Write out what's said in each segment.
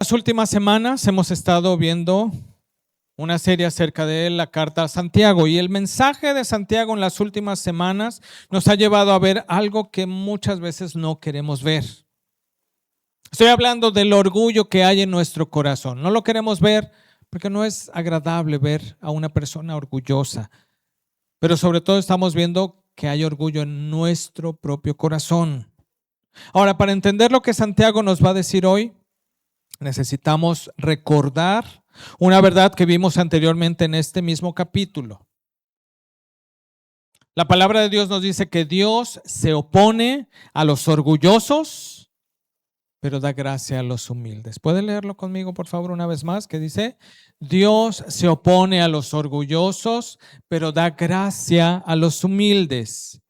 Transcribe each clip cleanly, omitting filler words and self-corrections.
Las últimas semanas hemos estado viendo una serie acerca de la carta a Santiago, y el mensaje de Santiago en las últimas semanas nos ha llevado a ver algo que muchas veces no queremos ver. Estoy hablando del orgullo que hay en nuestro corazón. No lo queremos ver porque no es agradable ver a una persona orgullosa, pero sobre todo estamos viendo que hay orgullo en nuestro propio corazón. Ahora, para entender lo que Santiago nos va a decir hoy, necesitamos recordar una verdad que vimos anteriormente en este mismo capítulo. La palabra de Dios nos dice que Dios se opone a los orgullosos, pero da gracia a los humildes. ¿Puede leerlo conmigo, por favor, una vez más? Que dice, Dios se opone a los orgullosos, pero da gracia a los humildes.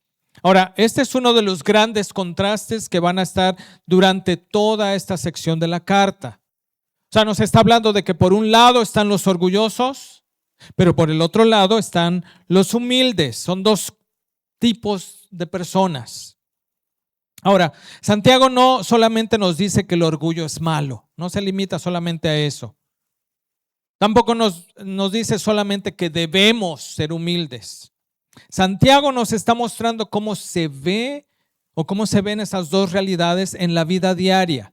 Ahora, este es uno de los grandes contrastes que van a estar durante toda esta sección de la carta. O sea, nos está hablando de que por un lado están los orgullosos, pero por el otro lado están los humildes. Son dos tipos de personas. Ahora, Santiago no solamente nos dice que el orgullo es malo, no se limita solamente a eso. Tampoco nos dice solamente que debemos ser humildes. Santiago nos está mostrando cómo se ve o cómo se ven esas dos realidades en la vida diaria.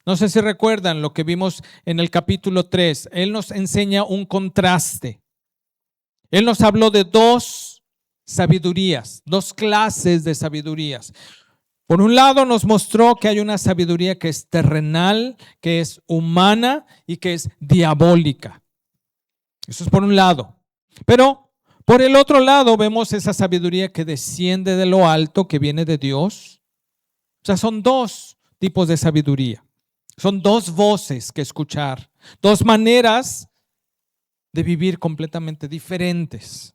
No sé si recuerdan lo que vimos en el capítulo 3. Él nos enseña un contraste. Él nos habló de dos sabidurías, dos clases de sabidurías. Por un lado nos mostró que hay una sabiduría que es terrenal, que es humana y que es diabólica. Eso es por un lado. Pero por el otro lado vemos esa sabiduría que desciende de lo alto, que viene de Dios. O sea, son dos tipos de sabiduría. Son dos voces que escuchar, dos maneras de vivir completamente diferentes.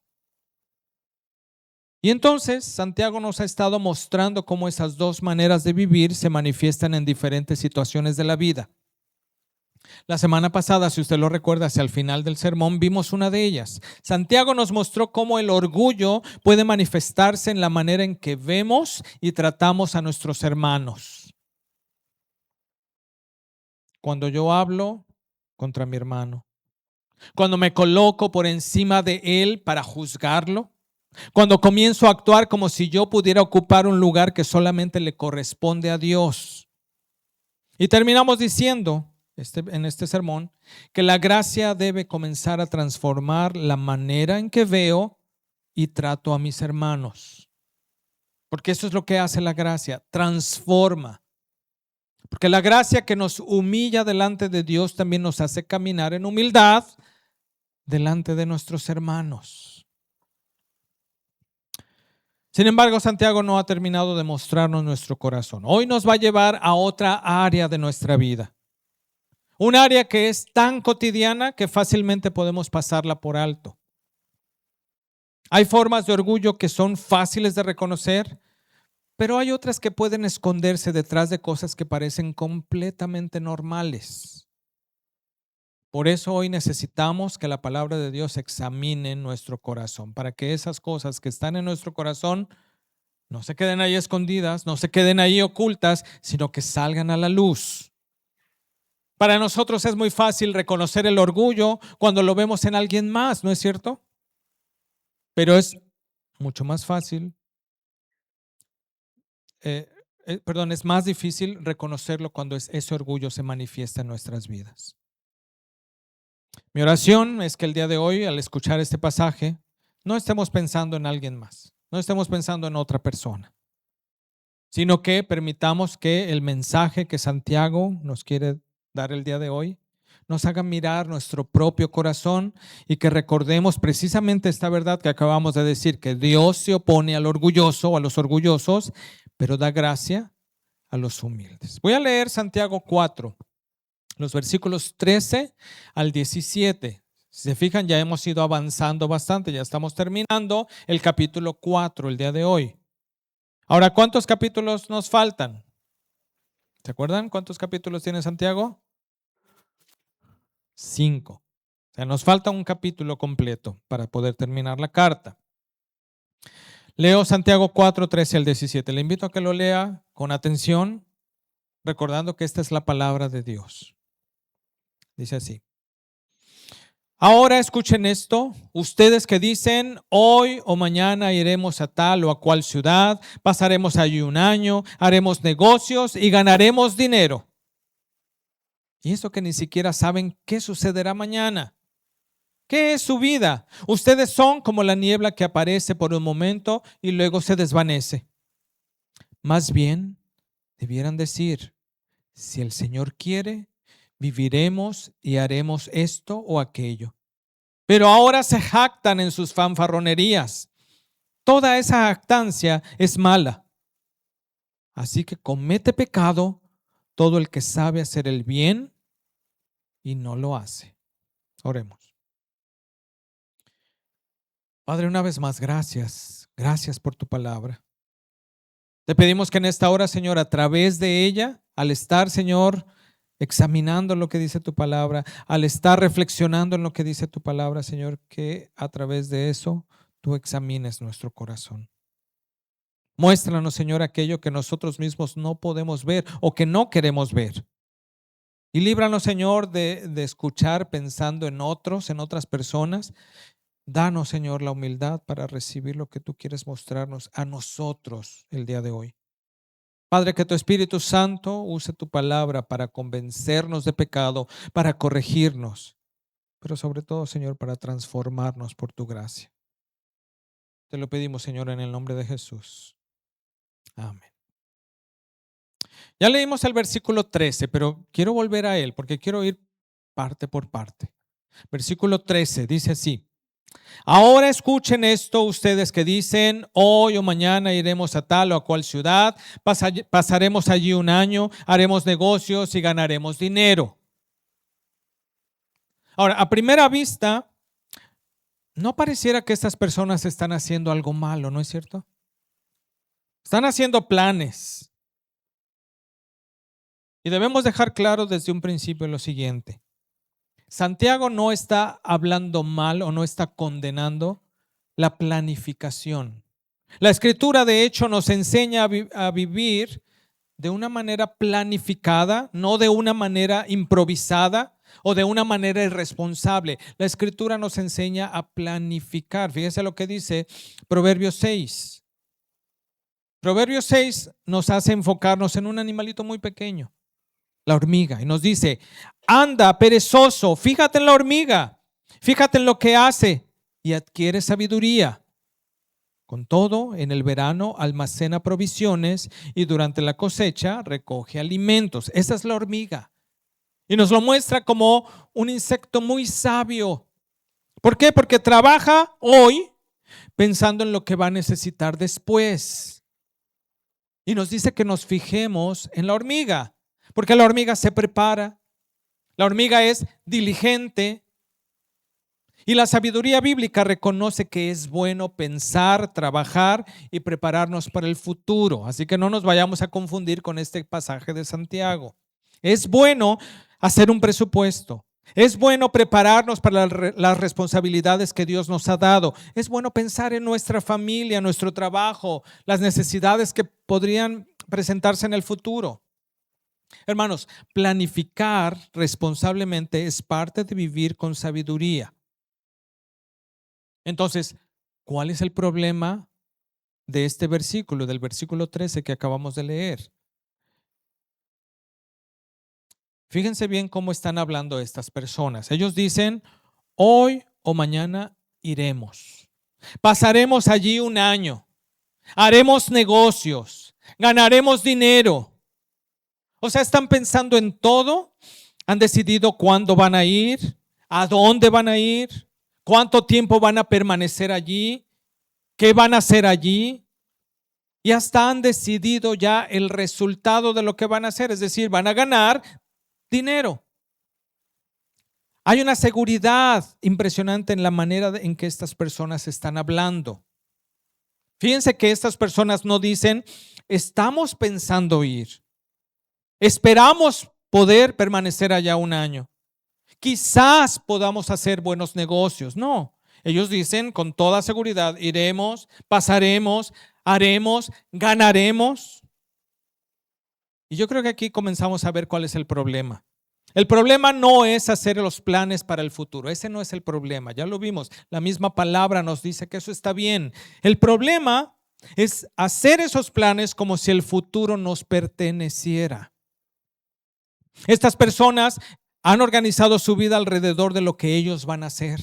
Y entonces Santiago nos ha estado mostrando cómo esas dos maneras de vivir se manifiestan en diferentes situaciones de la vida. La semana pasada, si usted lo recuerda, hacia el final del sermón, vimos una de ellas. Santiago nos mostró cómo el orgullo puede manifestarse en la manera en que vemos y tratamos a nuestros hermanos. Cuando yo hablo contra mi hermano, cuando me coloco por encima de él para juzgarlo, cuando comienzo a actuar como si yo pudiera ocupar un lugar que solamente le corresponde a Dios. Y terminamos diciendo en este sermón que la gracia debe comenzar a transformar la manera en que veo y trato a mis hermanos. Porque eso es lo que hace la gracia, transforma. Porque la gracia que nos humilla delante de Dios también nos hace caminar en humildad delante de nuestros hermanos. Sin embargo, Santiago no ha terminado de mostrarnos nuestro corazón. Hoy nos va a llevar a otra área de nuestra vida. Un área que es tan cotidiana que fácilmente podemos pasarla por alto. Hay formas de orgullo que son fáciles de reconocer, pero hay otras que pueden esconderse detrás de cosas que parecen completamente normales. Por eso hoy necesitamos que la palabra de Dios examine nuestro corazón, para que esas cosas que están en nuestro corazón no se queden ahí escondidas, no se queden ahí ocultas, sino que salgan a la luz. Para nosotros es muy fácil reconocer el orgullo cuando lo vemos en alguien más, ¿no es cierto? Pero es mucho más fácil es más difícil reconocerlo cuando ese orgullo se manifiesta en nuestras vidas. Mi oración es que el día de hoy, al escuchar este pasaje, no estemos pensando en alguien más, no estemos pensando en otra persona, sino que permitamos que el mensaje que Santiago nos quiere dar el día de hoy nos haga mirar nuestro propio corazón y que recordemos precisamente esta verdad que acabamos de decir, que Dios se opone al orgulloso o a los orgullosos, pero da gracia a los humildes. Voy a leer Santiago 4, los versículos 13 al 17. Si se fijan, ya hemos ido avanzando bastante, ya estamos terminando el capítulo 4 el día de hoy. Ahora, ¿cuántos capítulos nos faltan? ¿Se acuerdan cuántos capítulos tiene Santiago? 5. O sea, nos falta un capítulo completo para poder terminar la carta. Leo Santiago 4, 13 al 17. Le invito a que lo lea con atención, recordando que esta es la palabra de Dios. Dice así. Ahora escuchen esto, ustedes que dicen, hoy o mañana iremos a tal o a cual ciudad, pasaremos allí un año, haremos negocios y ganaremos dinero. Y eso que ni siquiera saben qué sucederá mañana. ¿Qué es su vida? Ustedes son como la niebla que aparece por un momento y luego se desvanece. Más bien, debieran decir, si el Señor quiere, viviremos y haremos esto o aquello. Pero ahora se jactan en sus fanfarronerías. Toda esa jactancia es mala. Así que comete pecado todo el que sabe hacer el bien y no lo hace. Oremos. Padre, una vez más, gracias. Gracias por tu palabra. Te pedimos que en esta hora, Señor, a través de ella, al estar, Señor, examinando lo que dice tu palabra, al estar reflexionando en lo que dice tu palabra, Señor, que a través de eso tú examines nuestro corazón. Muéstranos, Señor, aquello que nosotros mismos no podemos ver o que no queremos ver. Y líbranos, Señor, de escuchar pensando en otros, en otras personas. Danos, Señor, la humildad para recibir lo que tú quieres mostrarnos a nosotros el día de hoy. Padre, que tu Espíritu Santo use tu palabra para convencernos de pecado, para corregirnos, pero sobre todo, Señor, para transformarnos por tu gracia. Te lo pedimos, Señor, en el nombre de Jesús. Amén. Ya leímos el versículo 13, pero quiero volver a él porque quiero ir parte por parte. Versículo 13 dice así. Ahora escuchen esto ustedes que dicen, hoy o mañana iremos a tal o a cual ciudad, pasaremos allí un año, haremos negocios y ganaremos dinero. Ahora, a primera vista, no pareciera que estas personas están haciendo algo malo, ¿no es cierto? Están haciendo planes. Y debemos dejar claro desde un principio lo siguiente. Santiago no está hablando mal o no está condenando la planificación. La Escritura, de hecho, nos enseña a vivir de una manera planificada, no de una manera improvisada o de una manera irresponsable. La Escritura nos enseña a planificar. Fíjese lo que dice Proverbios 6. Proverbios 6 nos hace enfocarnos en un animalito muy pequeño, la hormiga, y nos dice, anda, perezoso, fíjate en la hormiga, fíjate en lo que hace y adquiere sabiduría. Con todo, en el verano almacena provisiones y durante la cosecha recoge alimentos. Esa es la hormiga. Y nos lo muestra como un insecto muy sabio. ¿Por qué? Porque trabaja hoy pensando en lo que va a necesitar después. Y nos dice que nos fijemos en la hormiga. Porque la hormiga se prepara, la hormiga es diligente y la sabiduría bíblica reconoce que es bueno pensar, trabajar y prepararnos para el futuro. Así que no nos vayamos a confundir con este pasaje de Santiago. Es bueno hacer un presupuesto. Es bueno prepararnos para las responsabilidades que Dios nos ha dado. Es bueno pensar en nuestra familia, nuestro trabajo, las necesidades que podrían presentarse en el futuro. Hermanos, planificar responsablemente es parte de vivir con sabiduría. Entonces, ¿cuál es el problema de este versículo, del versículo 13 que acabamos de leer? Fíjense bien cómo están hablando estas personas. Ellos dicen, hoy o mañana iremos. Pasaremos allí un año. Haremos negocios. Ganaremos dinero. O sea, están pensando en todo, han decidido cuándo van a ir, a dónde van a ir, cuánto tiempo van a permanecer allí, qué van a hacer allí, y hasta han decidido ya el resultado de lo que van a hacer, es decir, van a ganar dinero. Hay una seguridad impresionante en la manera en que estas personas están hablando. Fíjense que estas personas no dicen, estamos pensando ir. Esperamos poder permanecer allá un año. Quizás podamos hacer buenos negocios. No, ellos dicen con toda seguridad, iremos, pasaremos, haremos, ganaremos. Y yo creo que aquí comenzamos a ver cuál es el problema. El problema no es hacer los planes para el futuro. Ese no es el problema. Ya lo vimos. La misma palabra nos dice que eso está bien. El problema es hacer esos planes como si el futuro nos perteneciera. Estas personas han organizado su vida alrededor de lo que ellos van a hacer.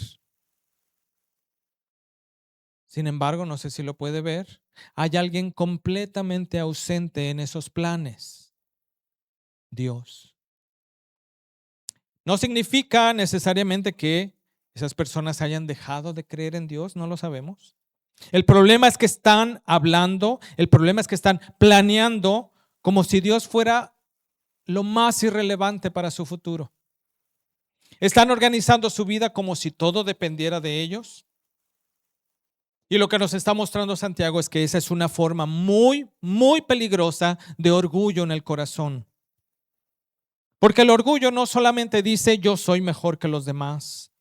Sin embargo, no sé si lo puede ver, hay alguien completamente ausente en esos planes: Dios. No significa necesariamente que esas personas hayan dejado de creer en Dios, no lo sabemos. El problema es que están hablando, el problema es que están planeando como si Dios fuera lo más irrelevante para su futuro. Están organizando su vida como si todo dependiera de ellos. Y lo que nos está mostrando Santiago es que esa es una forma muy, muy peligrosa de orgullo en el corazón. Porque el orgullo no solamente dice yo soy mejor que los demás.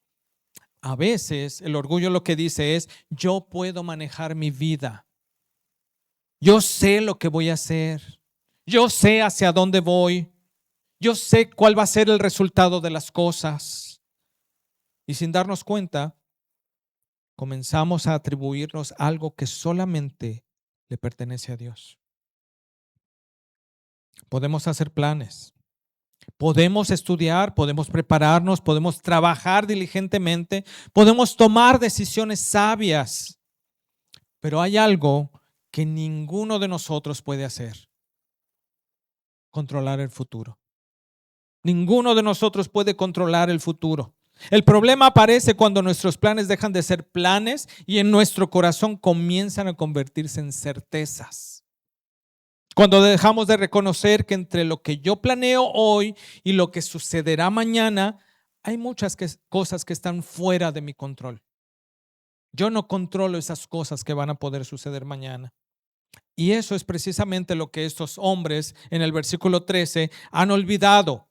A veces el orgullo lo que dice es yo puedo manejar mi vida. Yo sé lo que voy a hacer. Yo sé hacia dónde voy. Yo sé cuál va a ser el resultado de las cosas. Y sin darnos cuenta, comenzamos a atribuirnos algo que solamente le pertenece a Dios. Podemos hacer planes, podemos estudiar, podemos prepararnos, podemos trabajar diligentemente, podemos tomar decisiones sabias, pero hay algo que ninguno de nosotros puede hacer: controlar el futuro. Ninguno de nosotros puede controlar el futuro. El problema aparece cuando nuestros planes dejan de ser planes y en nuestro corazón comienzan a convertirse en certezas. Cuando dejamos de reconocer que entre lo que yo planeo hoy y lo que sucederá mañana, hay muchas cosas que están fuera de mi control. Yo no controlo esas cosas que van a poder suceder mañana. Y eso es precisamente lo que estos hombres en el versículo 13 han olvidado.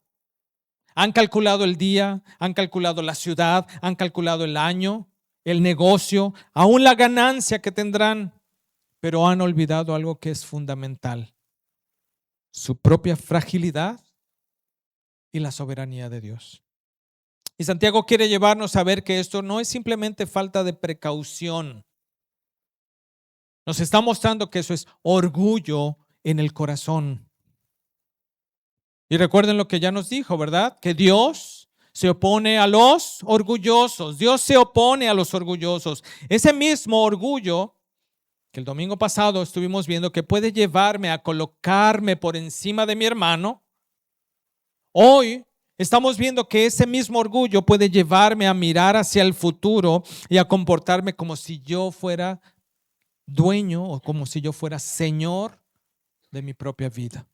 Han calculado el día, han calculado la ciudad, han calculado el año, el negocio, aún la ganancia que tendrán, pero han olvidado algo que es fundamental: su propia fragilidad y la soberanía de Dios. Y Santiago quiere llevarnos a ver que esto no es simplemente falta de precaución. Nos está mostrando que eso es orgullo en el corazón. Y recuerden lo que ya nos dijo, ¿verdad? Que Dios se opone a los orgullosos. Dios se opone a los orgullosos. Ese mismo orgullo que el domingo pasado estuvimos viendo que puede llevarme a colocarme por encima de mi hermano, hoy estamos viendo que ese mismo orgullo puede llevarme a mirar hacia el futuro y a comportarme como si yo fuera dueño o como si yo fuera señor de mi propia vida.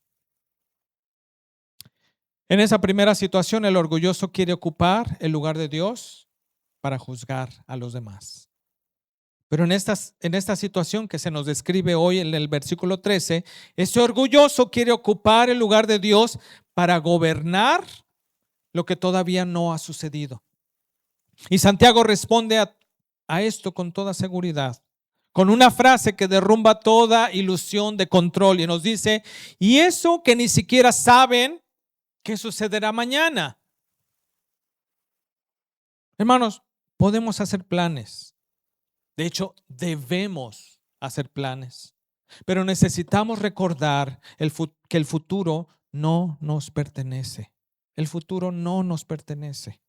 En esa primera situación, el orgulloso quiere ocupar el lugar de Dios para juzgar a los demás. Pero en esta situación que se nos describe hoy en el versículo 13, ese orgulloso quiere ocupar el lugar de Dios para gobernar lo que todavía no ha sucedido. Y Santiago responde a esto con toda seguridad, con una frase que derrumba toda ilusión de control y nos dice: y eso que ni siquiera saben qué sucederá mañana. Hermanos, podemos hacer planes. De hecho, debemos hacer planes. Pero necesitamos recordar que el futuro no nos pertenece. El futuro no nos pertenece.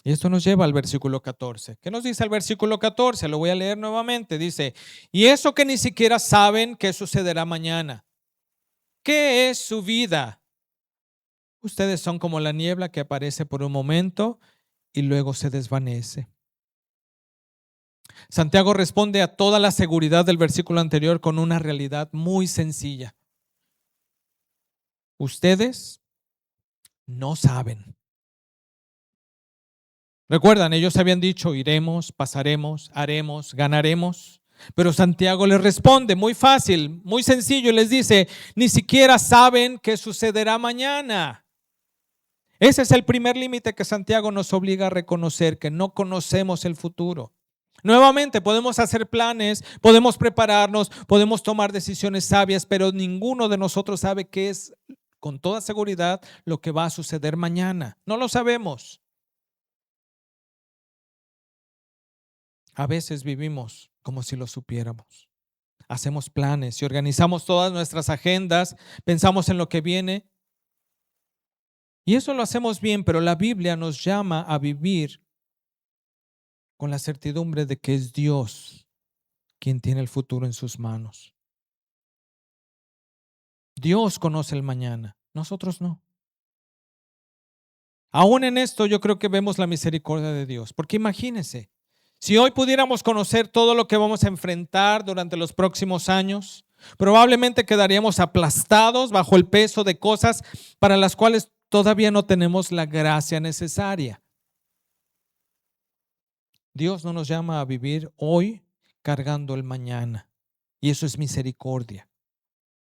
Y esto nos lleva al versículo 14. ¿Qué nos dice el versículo 14? Lo voy a leer nuevamente. Dice: y eso que ni siquiera saben qué sucederá mañana. ¿Qué es su vida? Ustedes son como la niebla que aparece por un momento y luego se desvanece. Santiago responde a toda la seguridad del versículo anterior con una realidad muy sencilla. Ustedes no saben. Recuerdan, ellos habían dicho: iremos, pasaremos, haremos, ganaremos. Pero Santiago les responde muy fácil, muy sencillo, y les dice: ni siquiera saben qué sucederá mañana. Ese es el primer límite que Santiago nos obliga a reconocer, que no conocemos el futuro. Nuevamente, podemos hacer planes, podemos prepararnos, podemos tomar decisiones sabias, pero ninguno de nosotros sabe con toda seguridad lo que va a suceder mañana. No lo sabemos. A veces vivimos como si lo supiéramos. Hacemos planes y organizamos todas nuestras agendas, pensamos en lo que viene. Y eso lo hacemos bien, pero la Biblia nos llama a vivir con la certidumbre de que es Dios quien tiene el futuro en sus manos. Dios conoce el mañana, nosotros no. Aún en esto yo creo que vemos la misericordia de Dios, porque imagínense, si hoy pudiéramos conocer todo lo que vamos a enfrentar durante los próximos años, probablemente quedaríamos aplastados bajo el peso de cosas para las cuales todavía no tenemos la gracia necesaria. Dios no nos llama a vivir hoy cargando el mañana, y eso es misericordia,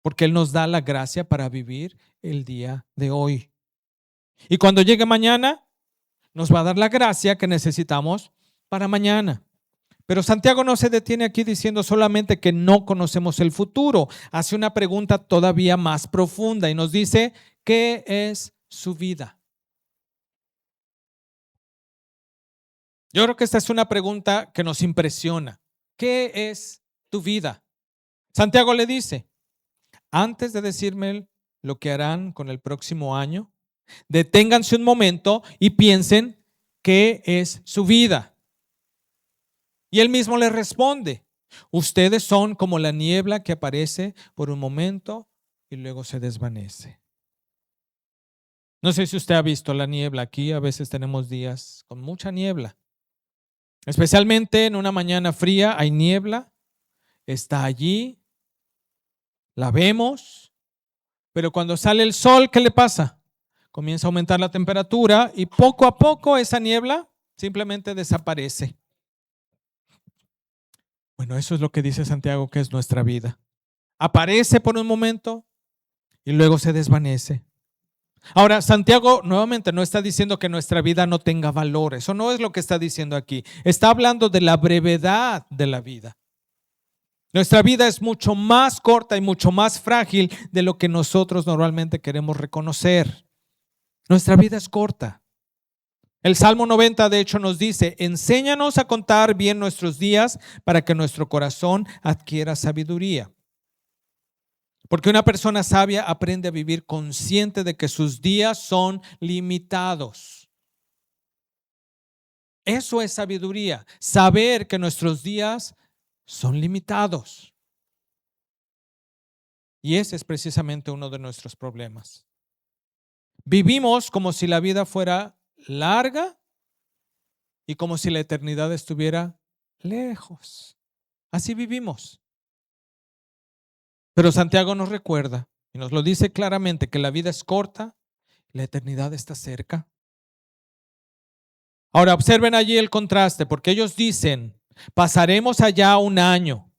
porque Él nos da la gracia para vivir el día de hoy. Y cuando llegue mañana, nos va a dar la gracia que necesitamos para mañana. Pero Santiago no se detiene aquí diciendo solamente que no conocemos el futuro. Hace una pregunta todavía más profunda y nos dice, ¿qué es su vida? Yo creo que esta es una pregunta que nos impresiona. ¿Qué es tu vida? Santiago le dice, antes de decirme lo que harán con el próximo año, deténganse un momento y piensen qué es su vida. Y él mismo le responde, ustedes son como la niebla que aparece por un momento y luego se desvanece. No sé si usted ha visto la niebla aquí, a veces tenemos días con mucha niebla. Especialmente en una mañana fría hay niebla, está allí, la vemos, pero cuando sale el sol, ¿qué le pasa? Comienza a aumentar la temperatura y poco a poco esa niebla simplemente desaparece. Bueno, eso es lo que dice Santiago que es nuestra vida. Aparece por un momento y luego se desvanece. Ahora, Santiago nuevamente no está diciendo que nuestra vida no tenga valor. Eso no es lo que está diciendo aquí. Está hablando de la brevedad de la vida. Nuestra vida es mucho más corta y mucho más frágil de lo que nosotros normalmente queremos reconocer. Nuestra vida es corta. El Salmo 90 de hecho nos dice, enséñanos a contar bien nuestros días para que nuestro corazón adquiera sabiduría. Porque una persona sabia aprende a vivir consciente de que sus días son limitados. Eso es sabiduría, saber que nuestros días son limitados. Y ese es precisamente uno de nuestros problemas. Vivimos como si la vida fuera larga y como si la eternidad estuviera lejos. Así vivimos. Pero Santiago nos recuerda y nos lo dice claramente que la vida es corta, la eternidad está cerca. Ahora observen allí el contraste, porque ellos dicen, pasaremos allá un año.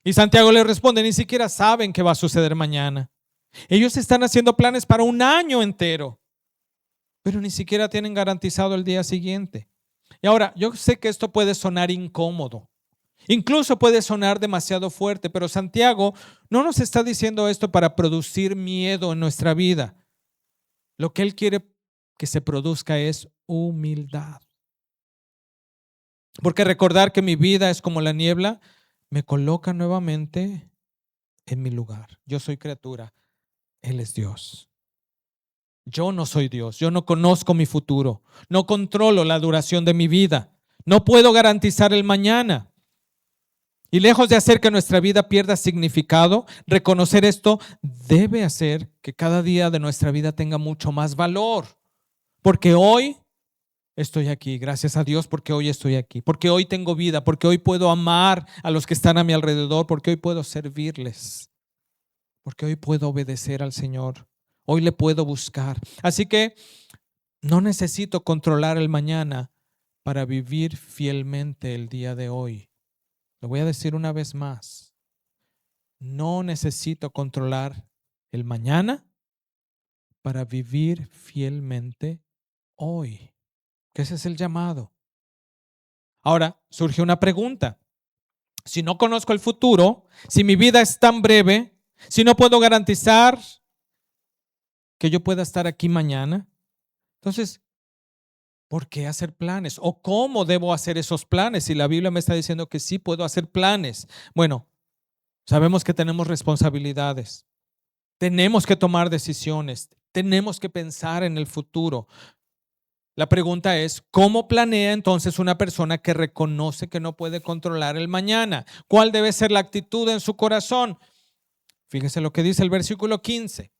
Y Santiago les responde, ni siquiera saben qué va a suceder mañana. Ellos están haciendo planes para un año entero, pero ni siquiera tienen garantizado el día siguiente. Y ahora, yo sé que esto puede sonar incómodo, incluso puede sonar demasiado fuerte, pero Santiago no nos está diciendo esto para producir miedo en nuestra vida. Lo que él quiere que se produzca es humildad. Porque recordar que mi vida es como la niebla me coloca nuevamente en mi lugar. Yo soy criatura, Él es Dios. Yo no soy Dios, yo no conozco mi futuro, no controlo la duración de mi vida, no puedo garantizar el mañana. Y lejos de hacer que nuestra vida pierda significado, reconocer esto debe hacer que cada día de nuestra vida tenga mucho más valor. Porque hoy estoy aquí, gracias a Dios porque hoy estoy aquí, porque hoy tengo vida, porque hoy puedo amar a los que están a mi alrededor, porque hoy puedo servirles, porque hoy puedo obedecer al Señor, hoy le puedo buscar. Así que no necesito controlar el mañana para vivir fielmente el día de hoy. Lo voy a decir una vez más. No necesito controlar el mañana para vivir fielmente hoy. Que ese es el llamado. Ahora surge una pregunta. Si no conozco el futuro, si mi vida es tan breve, si no puedo garantizar que yo pueda estar aquí mañana. Entonces, ¿por qué hacer planes? ¿O cómo debo hacer esos planes? Si la Biblia me está diciendo que sí puedo hacer planes. Bueno, sabemos que tenemos responsabilidades. Tenemos que tomar decisiones. Tenemos que pensar en el futuro. La pregunta es, ¿cómo planea entonces una persona que reconoce que no puede controlar el mañana? ¿Cuál debe ser la actitud en su corazón? Fíjese lo que dice el versículo 15.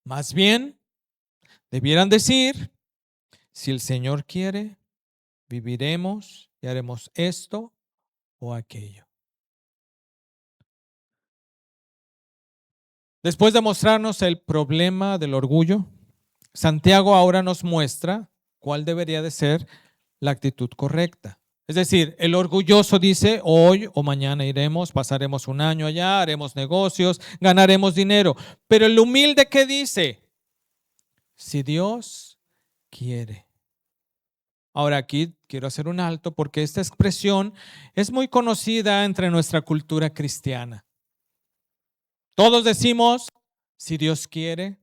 Más bien, debieran decir, si el Señor quiere, viviremos y haremos esto o aquello. Después de mostrarnos el problema del orgullo, Santiago ahora nos muestra cuál debería de ser la actitud correcta. Es decir, el orgulloso dice, hoy o mañana iremos, pasaremos un año allá, haremos negocios, ganaremos dinero. Pero el humilde, ¿qué dice? Si Dios quiere. Ahora aquí quiero hacer un alto porque esta expresión es muy conocida entre nuestra cultura cristiana. Todos decimos, si Dios quiere,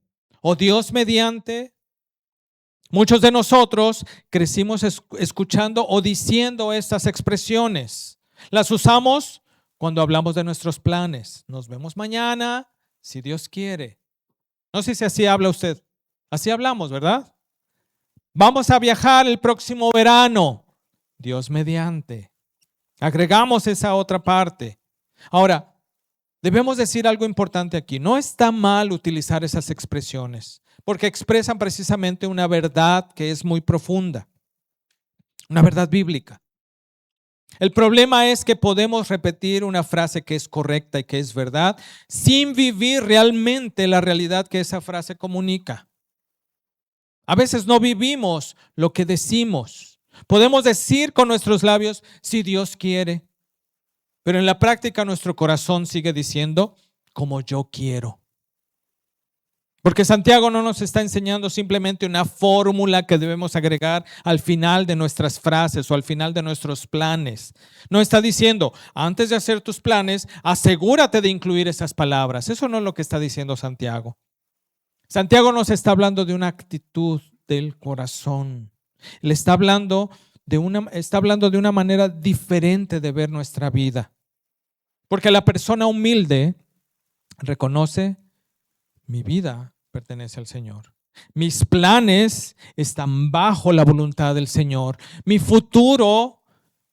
o Dios mediante. Muchos de nosotros crecimos escuchando o diciendo estas expresiones. Las usamos cuando hablamos de nuestros planes. Nos vemos mañana, si Dios quiere. No sé si así habla usted. Así hablamos, ¿verdad? Vamos a viajar el próximo verano, Dios mediante. Agregamos esa otra parte. Ahora, debemos decir algo importante aquí. No está mal utilizar esas expresiones, porque expresan precisamente una verdad que es muy profunda, una verdad bíblica. El problema es que podemos repetir una frase que es correcta y que es verdad sin vivir realmente la realidad que esa frase comunica. A veces no vivimos lo que decimos. Podemos decir con nuestros labios, si Dios quiere, pero en la práctica nuestro corazón sigue diciendo, como yo quiero. Porque Santiago no nos está enseñando simplemente una fórmula que debemos agregar al final de nuestras frases o al final de nuestros planes. No está diciendo, antes de hacer tus planes, asegúrate de incluir esas palabras. Eso no es lo que está diciendo Santiago. Santiago nos está hablando de una actitud del corazón. Le está hablando de una manera diferente de ver nuestra vida. Porque la persona humilde reconoce, mi vida pertenece al Señor. Mis planes están bajo la voluntad del Señor. Mi futuro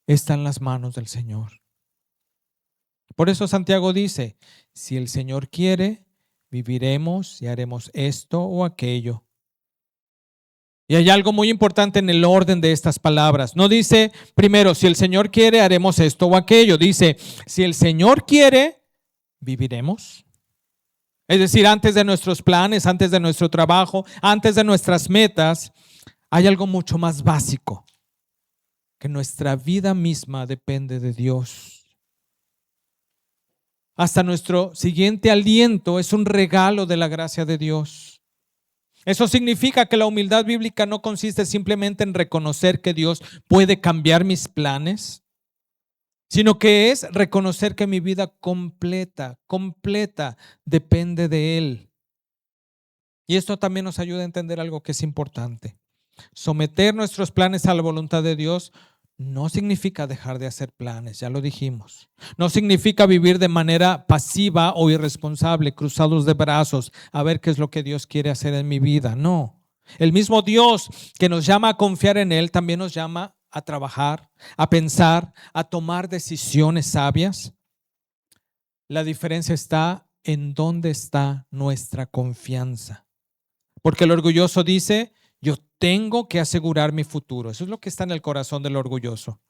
está en las manos del Señor. Por eso Santiago dice, si el Señor quiere, viviremos y haremos esto o aquello. Y hay algo muy importante en el orden de estas palabras. No dice, primero, si el Señor quiere, haremos esto o aquello. Dice, si el Señor quiere, viviremos. Es decir, antes de nuestros planes, antes de nuestro trabajo, antes de nuestras metas, hay algo mucho más básico, que nuestra vida misma depende de Dios. Hasta nuestro siguiente aliento es un regalo de la gracia de Dios. Eso significa que la humildad bíblica no consiste simplemente en reconocer que Dios puede cambiar mis planes, sino que es reconocer que mi vida completa depende de Él. Y esto también nos ayuda a entender algo que es importante. Someter nuestros planes a la voluntad de Dios no significa dejar de hacer planes, ya lo dijimos. No significa vivir de manera pasiva o irresponsable, cruzados de brazos, a ver qué es lo que Dios quiere hacer en mi vida. No. El mismo Dios que nos llama a confiar en Él también nos llama a trabajar, a pensar, a tomar decisiones sabias. La diferencia está en dónde está nuestra confianza. Porque el orgulloso dice, yo tengo que asegurar mi futuro. Eso es lo que está en el corazón del orgulloso.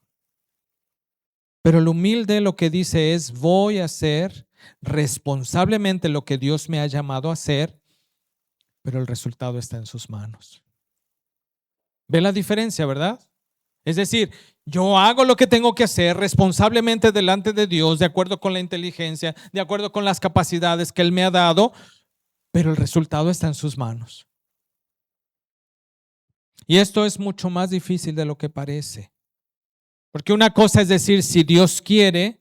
Pero el humilde lo que dice es, voy a hacer responsablemente lo que Dios me ha llamado a hacer, pero el resultado está en sus manos. ¿Ve la diferencia, verdad? Es decir, yo hago lo que tengo que hacer responsablemente delante de Dios, de acuerdo con la inteligencia, de acuerdo con las capacidades que Él me ha dado, pero el resultado está en sus manos. Y esto es mucho más difícil de lo que parece. Porque una cosa es decir, si Dios quiere,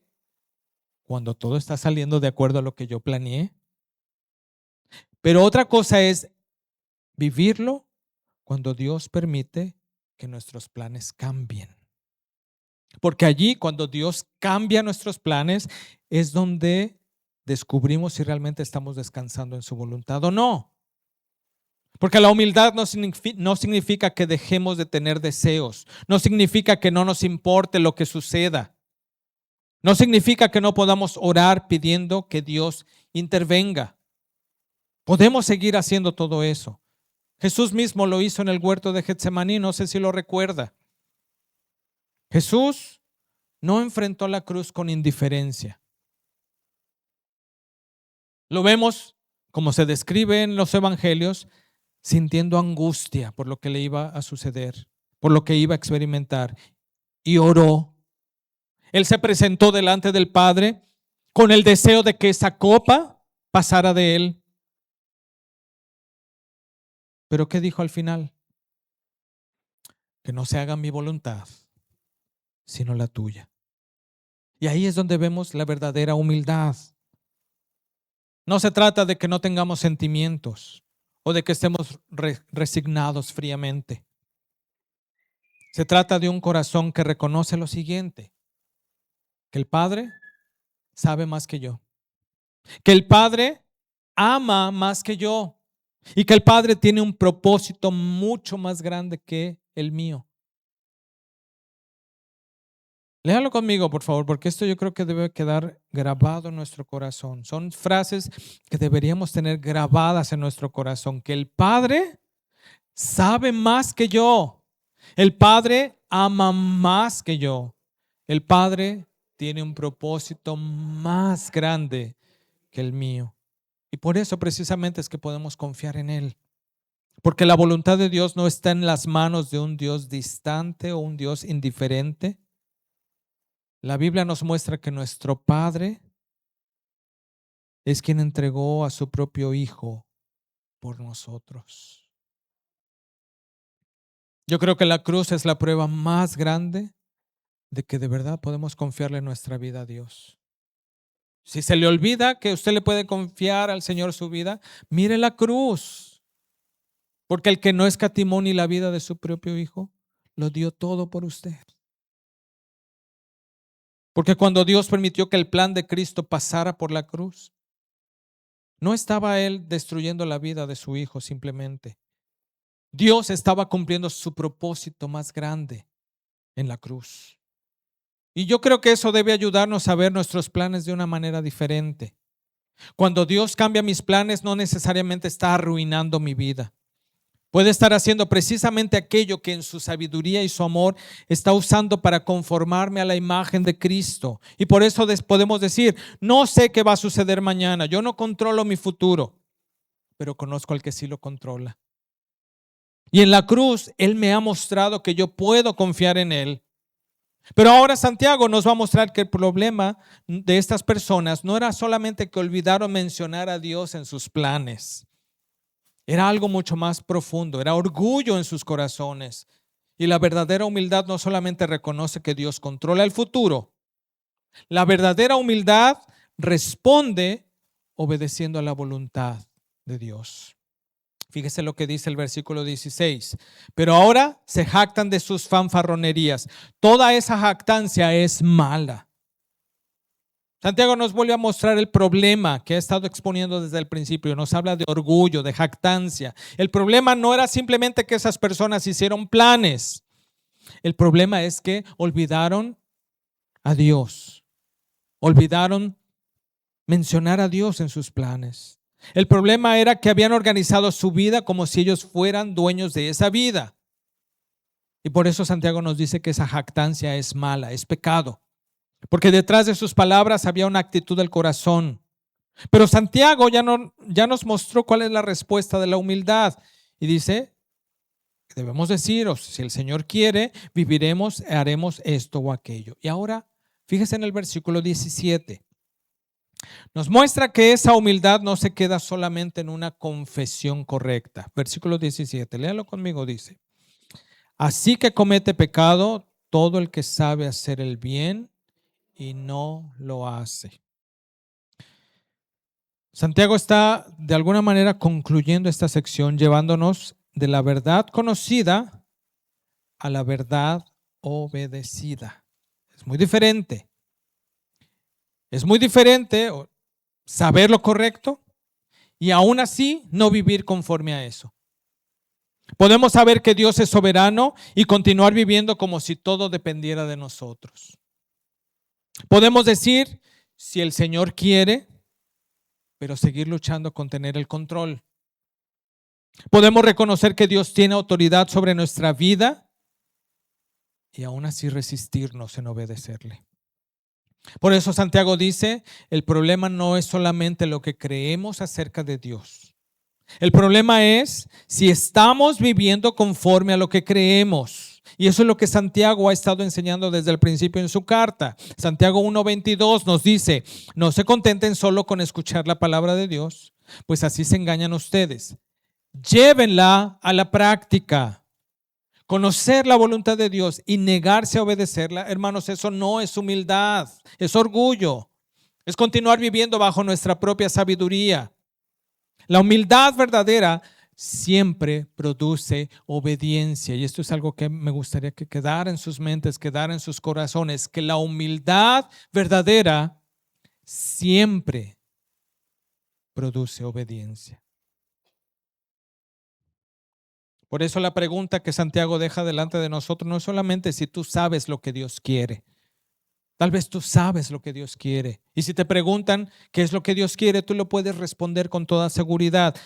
cuando todo está saliendo de acuerdo a lo que yo planeé. Pero otra cosa es vivirlo cuando Dios permite que nuestros planes cambien. Porque allí, cuando Dios cambia nuestros planes, es donde descubrimos si realmente estamos descansando en su voluntad o no. Porque la humildad no significa que dejemos de tener deseos, no significa que no nos importe lo que suceda, no significa que no podamos orar pidiendo que Dios intervenga. Podemos seguir haciendo todo eso. Jesús mismo lo hizo en el huerto de Getsemaní, no sé si lo recuerda. Jesús no enfrentó la cruz con indiferencia. Lo vemos, como se describe en los evangelios, sintiendo angustia por lo que le iba a suceder, por lo que iba a experimentar, y oró. Él se presentó delante del Padre con el deseo de que esa copa pasara de él. Pero ¿qué dijo al final? Que no se haga mi voluntad, sino la tuya. Y ahí es donde vemos la verdadera humildad. No se trata de que no tengamos sentimientos o de que estemos resignados fríamente. Se trata de un corazón que reconoce lo siguiente: que el Padre sabe más que yo, que el Padre ama más que yo y que el Padre tiene un propósito mucho más grande que el mío. Léalo conmigo, por favor, porque esto yo creo que debe quedar grabado en nuestro corazón. Son frases que deberíamos tener grabadas en nuestro corazón. Que el Padre sabe más que yo. El Padre ama más que yo. El Padre tiene un propósito más grande que el mío. Y por eso precisamente es que podemos confiar en Él. Porque la voluntad de Dios no está en las manos de un Dios distante o un Dios indiferente. La Biblia nos muestra que nuestro Padre es quien entregó a su propio Hijo por nosotros. Yo creo que la cruz es la prueba más grande de que de verdad podemos confiarle nuestra vida a Dios. Si se le olvida que usted le puede confiar al Señor su vida, mire la cruz. Porque el que no escatimó ni la vida de su propio Hijo, lo dio todo por usted. Porque cuando Dios permitió que el plan de Cristo pasara por la cruz, no estaba Él destruyendo la vida de su Hijo simplemente. Dios estaba cumpliendo su propósito más grande en la cruz. Y yo creo que eso debe ayudarnos a ver nuestros planes de una manera diferente. Cuando Dios cambia mis planes, no necesariamente está arruinando mi vida. Puede estar haciendo precisamente aquello que en su sabiduría y su amor está usando para conformarme a la imagen de Cristo. Y por eso podemos decir: no sé qué va a suceder mañana, yo no controlo mi futuro, pero conozco al que sí lo controla. Y en la cruz Él me ha mostrado que yo puedo confiar en Él. Pero ahora Santiago nos va a mostrar que el problema de estas personas no era solamente que olvidaron mencionar a Dios en sus planes. Era algo mucho más profundo, era orgullo en sus corazones. Y la verdadera humildad no solamente reconoce que Dios controla el futuro, la verdadera humildad responde obedeciendo a la voluntad de Dios. Fíjese lo que dice el versículo 16. Pero ahora se jactan de sus fanfarronerías. Toda esa jactancia es mala. Santiago nos vuelve a mostrar el problema que ha estado exponiendo desde el principio. Nos habla de orgullo, de jactancia. El problema no era simplemente que esas personas hicieron planes. El problema es que olvidaron a Dios. Olvidaron mencionar a Dios en sus planes. El problema era que habían organizado su vida como si ellos fueran dueños de esa vida. Y por eso Santiago nos dice que esa jactancia es mala, es pecado. Porque detrás de sus palabras había una actitud del corazón. Pero Santiago ya nos mostró cuál es la respuesta de la humildad. Y dice, debemos deciros, si el Señor quiere, viviremos, haremos esto o aquello. Y ahora, fíjese en el versículo 17. Nos muestra que esa humildad no se queda solamente en una confesión correcta. Versículo 17, léalo conmigo, dice: así que comete pecado todo el que sabe hacer el bien y no lo hace. Santiago está de alguna manera concluyendo esta sección, llevándonos de la verdad conocida a la verdad obedecida. Es muy diferente. Es muy diferente saber lo correcto y aún así no vivir conforme a eso. Podemos saber que Dios es soberano y continuar viviendo como si todo dependiera de nosotros. Podemos decir, si el Señor quiere, pero seguir luchando con tener el control. Podemos reconocer que Dios tiene autoridad sobre nuestra vida y aún así resistirnos en obedecerle. Por eso Santiago dice, el problema no es solamente lo que creemos acerca de Dios. El problema es si estamos viviendo conforme a lo que creemos. Y eso es lo que Santiago ha estado enseñando desde el principio en su carta. Santiago 1:22 nos dice, no se contenten solo con escuchar la palabra de Dios, pues así se engañan ustedes. Llévenla a la práctica. Conocer la voluntad de Dios y negarse a obedecerla, hermanos, eso no es humildad, es orgullo. Es continuar viviendo bajo nuestra propia sabiduría. La humildad verdadera siempre produce obediencia. Y esto es algo que me gustaría que quedara en sus mentes, quedara en sus corazones, que la humildad verdadera siempre produce obediencia. Por eso la pregunta que Santiago deja delante de nosotros no es solamente si tú sabes lo que Dios quiere. Tal vez tú sabes lo que Dios quiere. Y si te preguntan qué es lo que Dios quiere, tú lo puedes responder con toda seguridad.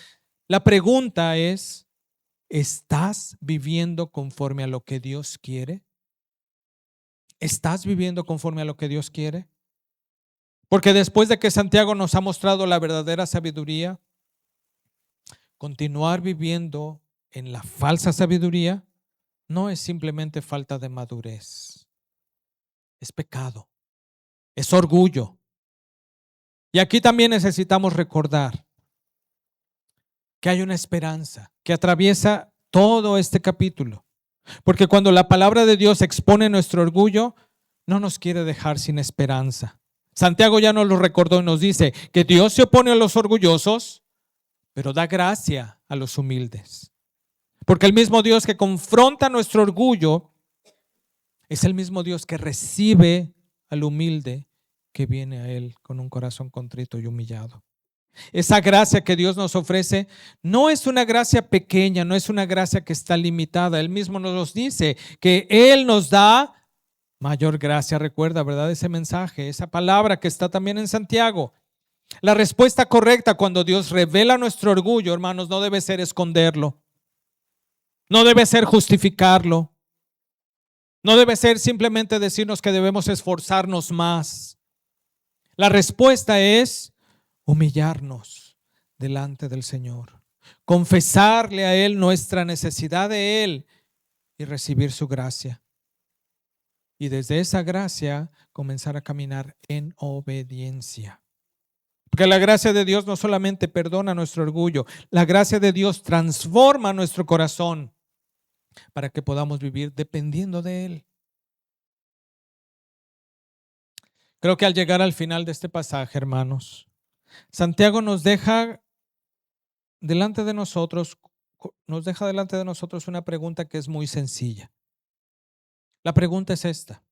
La pregunta es, ¿estás viviendo conforme a lo que Dios quiere? ¿Estás viviendo conforme a lo que Dios quiere? Porque después de que Santiago nos ha mostrado la verdadera sabiduría, continuar viviendo en la falsa sabiduría no es simplemente falta de madurez, es pecado, es orgullo. Y aquí también necesitamos recordar que hay una esperanza que atraviesa todo este capítulo. Porque cuando la palabra de Dios expone nuestro orgullo, no nos quiere dejar sin esperanza. Santiago ya nos lo recordó y nos dice que Dios se opone a los orgullosos, pero da gracia a los humildes. Porque el mismo Dios que confronta nuestro orgullo es el mismo Dios que recibe al humilde que viene a Él con un corazón contrito y humillado. Esa gracia que Dios nos ofrece no es una gracia pequeña, no es una gracia que está limitada. Él mismo nos dice que Él nos da mayor gracia. Recuerda, ¿verdad? Ese mensaje, esa palabra que está también en Santiago. La respuesta correcta cuando Dios revela nuestro orgullo, hermanos, no debe ser esconderlo. No debe ser justificarlo. No debe ser simplemente decirnos que debemos esforzarnos más. La respuesta es humillarnos delante del Señor, confesarle a Él nuestra necesidad de Él y recibir su gracia. Y desde esa gracia comenzar a caminar en obediencia. Porque la gracia de Dios no solamente perdona nuestro orgullo, la gracia de Dios transforma nuestro corazón para que podamos vivir dependiendo de Él. Creo que al llegar al final de este pasaje, hermanos, Santiago nos deja delante de nosotros una pregunta que es muy sencilla. La pregunta es esta: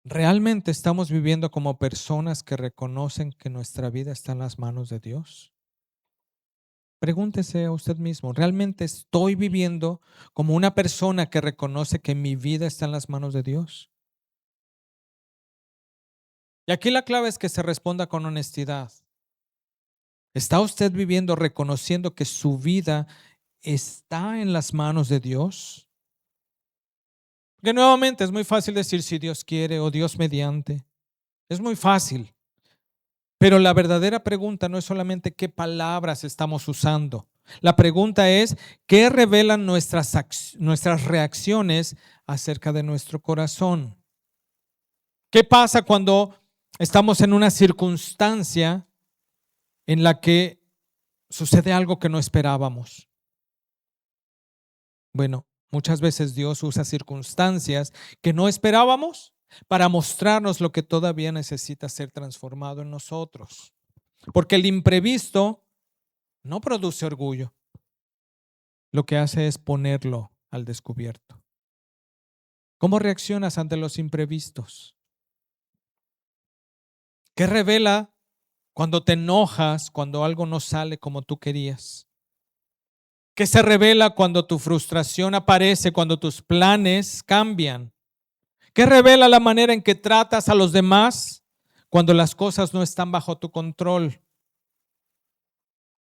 ¿realmente estamos viviendo como personas que reconocen que nuestra vida está en las manos de Dios? Pregúntese a usted mismo, ¿realmente estoy viviendo como una persona que reconoce que mi vida está en las manos de Dios? Y aquí la clave es que se responda con honestidad. ¿Está usted viviendo reconociendo que su vida está en las manos de Dios? Porque nuevamente es muy fácil decir si Dios quiere o Dios mediante. Es muy fácil. Pero la verdadera pregunta no es solamente qué palabras estamos usando. La pregunta es qué revelan nuestras reacciones acerca de nuestro corazón. ¿Qué pasa cuando estamos en una circunstancia en la que sucede algo que no esperábamos? Bueno, muchas veces Dios usa circunstancias que no esperábamos para mostrarnos lo que todavía necesita ser transformado en nosotros. Porque el imprevisto no produce orgullo. Lo que hace es ponerlo al descubierto. ¿Cómo reaccionas ante los imprevistos? ¿Qué revela cuando te enojas, cuando algo no sale como tú querías? ¿Qué se revela cuando tu frustración aparece, cuando tus planes cambian? ¿Qué revela la manera en que tratas a los demás cuando las cosas no están bajo tu control?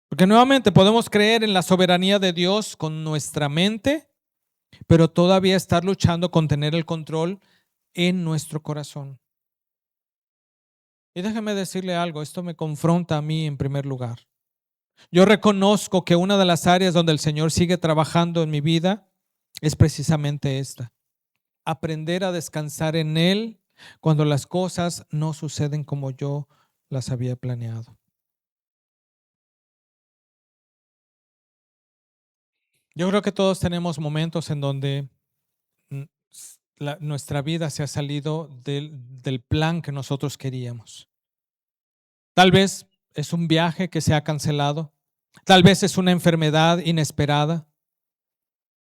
Porque nuevamente podemos creer en la soberanía de Dios con nuestra mente, pero todavía estar luchando con tener el control en nuestro corazón. Y déjeme decirle algo, esto me confronta a mí en primer lugar. Yo reconozco que una de las áreas donde el Señor sigue trabajando en mi vida es precisamente esta: aprender a descansar en Él cuando las cosas no suceden como yo las había planeado. Yo creo que todos tenemos momentos en donde nuestra vida se ha salido del plan que nosotros queríamos. Tal vez es un viaje que se ha cancelado, tal vez es una enfermedad inesperada,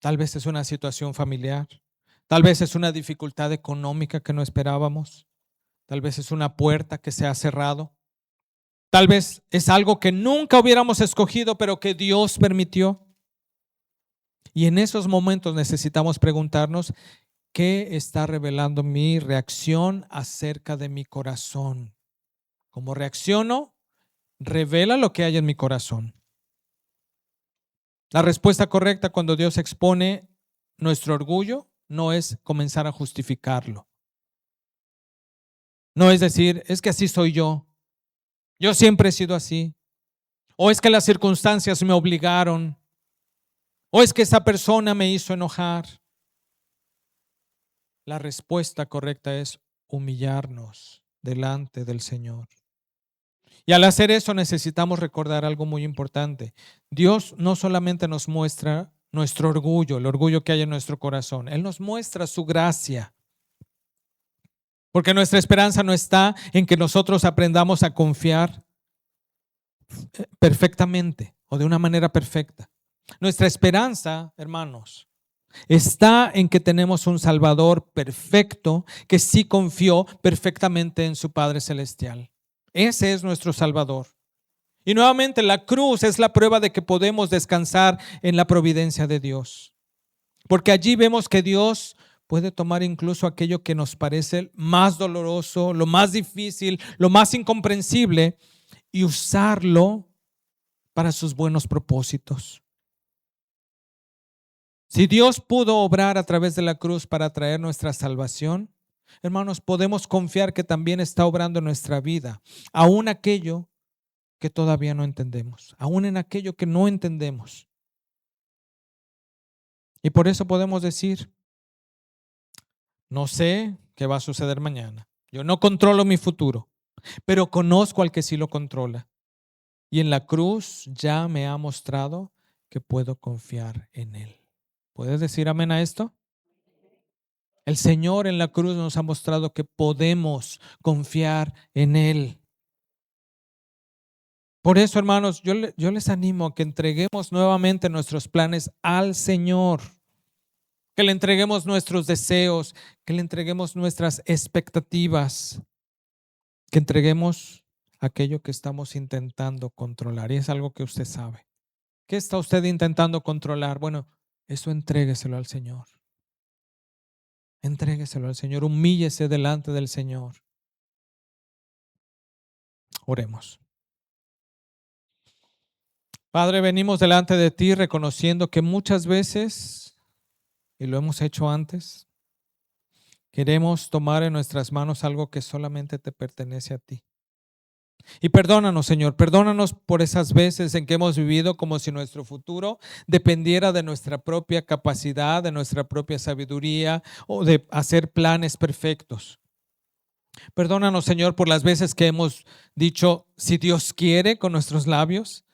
tal vez es una situación familiar, tal vez es una dificultad económica que no esperábamos, tal vez es una puerta que se ha cerrado, tal vez es algo que nunca hubiéramos escogido, pero que Dios permitió. Y en esos momentos necesitamos preguntarnos: ¿qué está revelando mi reacción acerca de mi corazón? ¿Cómo reacciono? Revela lo que hay en mi corazón. La respuesta correcta cuando Dios expone nuestro orgullo no es comenzar a justificarlo. No es decir, es que así soy yo siempre he sido así, o es que las circunstancias me obligaron, o es que esa persona me hizo enojar. La respuesta correcta es humillarnos delante del Señor. Y al hacer eso necesitamos recordar algo muy importante. Dios no solamente nos muestra nuestro orgullo, el orgullo que hay en nuestro corazón. Él nos muestra su gracia. Porque nuestra esperanza no está en que nosotros aprendamos a confiar perfectamente o de una manera perfecta. Nuestra esperanza, hermanos, está en que tenemos un Salvador perfecto que sí confió perfectamente en su Padre Celestial. Ese es nuestro Salvador. Y nuevamente la cruz es la prueba de que podemos descansar en la providencia de Dios. Porque allí vemos que Dios puede tomar incluso aquello que nos parece más doloroso, lo más difícil, lo más incomprensible, y usarlo para sus buenos propósitos. Si Dios pudo obrar a través de la cruz para traer nuestra salvación, hermanos, podemos confiar que también está obrando en nuestra vida, aún aquello que todavía no entendemos, aún en aquello que no entendemos. Y por eso podemos decir: no sé qué va a suceder mañana. Yo no controlo mi futuro, pero conozco al que sí lo controla. Y en la cruz ya me ha mostrado que puedo confiar en Él. ¿Puedes decir amén a esto? El Señor en la cruz nos ha mostrado que podemos confiar en Él. Por eso, hermanos, yo les animo a que entreguemos nuevamente nuestros planes al Señor. Que le entreguemos nuestros deseos, que le entreguemos nuestras expectativas, que entreguemos aquello que estamos intentando controlar. Y es algo que usted sabe. ¿Qué está usted intentando controlar? Bueno, eso entrégueselo al Señor. Entrégueselo al Señor. Humíllese delante del Señor. Oremos. Padre, venimos delante de ti reconociendo que muchas veces, y lo hemos hecho antes, queremos tomar en nuestras manos algo que solamente te pertenece a ti. Y perdónanos, Señor, perdónanos por esas veces en que hemos vivido como si nuestro futuro dependiera de nuestra propia capacidad, de nuestra propia sabiduría o de hacer planes perfectos. Perdónanos, Señor, por las veces que hemos dicho si Dios quiere con nuestros labios,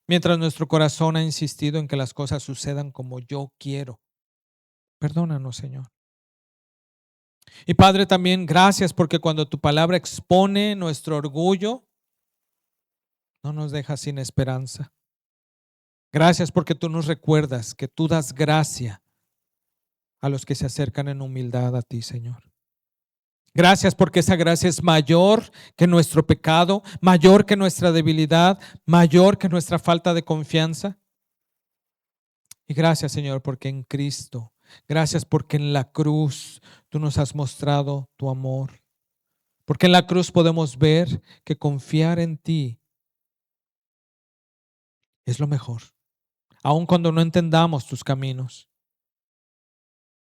mientras nuestro corazón ha insistido en que las cosas sucedan como yo quiero. Perdónanos, Señor. Y Padre, también gracias porque cuando tu palabra expone nuestro orgullo, no nos dejas sin esperanza. Gracias porque tú nos recuerdas que tú das gracia a los que se acercan en humildad a ti, Señor. Gracias porque esa gracia es mayor que nuestro pecado, mayor que nuestra debilidad, mayor que nuestra falta de confianza. Y gracias, Señor, porque en Cristo, gracias porque en la cruz tú nos has mostrado tu amor. Porque en la cruz podemos ver que confiar en ti es lo mejor, aun cuando no entendamos tus caminos.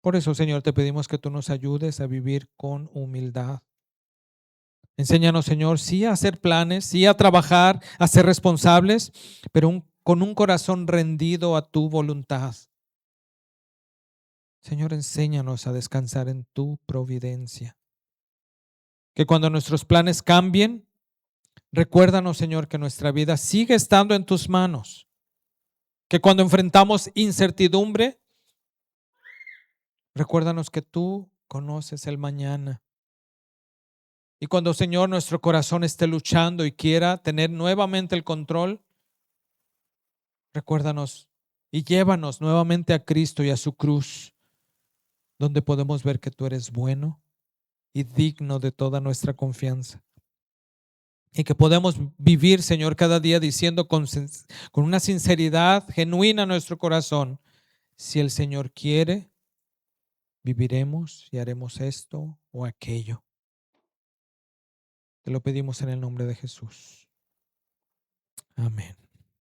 Por eso, Señor, te pedimos que tú nos ayudes a vivir con humildad. Enséñanos, Señor, sí a hacer planes, sí a trabajar, a ser responsables, pero con un corazón rendido a tu voluntad. Señor, enséñanos a descansar en tu providencia. Que cuando nuestros planes cambien, recuérdanos, Señor, que nuestra vida sigue estando en tus manos. Que cuando enfrentamos incertidumbre, recuérdanos que tú conoces el mañana. Y cuando, Señor, nuestro corazón esté luchando y quiera tener nuevamente el control, recuérdanos y llévanos nuevamente a Cristo y a su cruz, donde podemos ver que tú eres bueno y digno de toda nuestra confianza. Y que podemos vivir, Señor, cada día diciendo con una sinceridad genuina en nuestro corazón, si el Señor quiere, viviremos y haremos esto o aquello. Te lo pedimos en el nombre de Jesús. Amén.